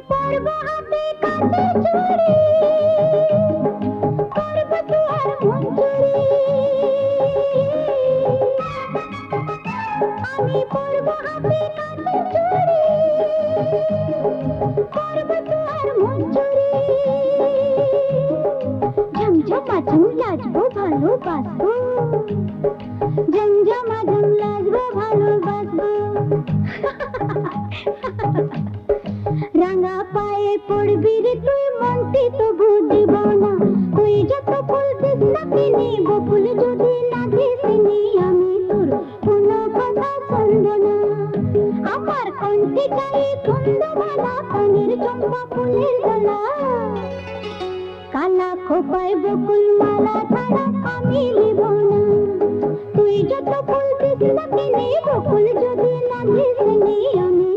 পরব হাতে কাঁচের চুড়ি, করব তোর মন চুরি। আমি পরব হাতে কাঁচের চুড়ি, করব তোর মন চুরি। ঝমঝমাঝম লাজবো ভালোবাসবো, ঝমঝমাঝম লাজবো ভালোবাসবো। রাঙা পায়ে পড়বি রে তুই মনটি তবু দিব না, তুই যত ফুল দিস না কিনি, বকুল যদি না দিসনি আমি তোর কোনো কথা শুনব না। আমার কণ্ঠে চাই কুন্দমালা, কানের চম্পা ফুলের গলা, কালা খোপায় বকুল মালা ছাড়া আমি নিব না। তুই যত ফুল দিস না কিনি, বকুল যদি না দিসনি আমি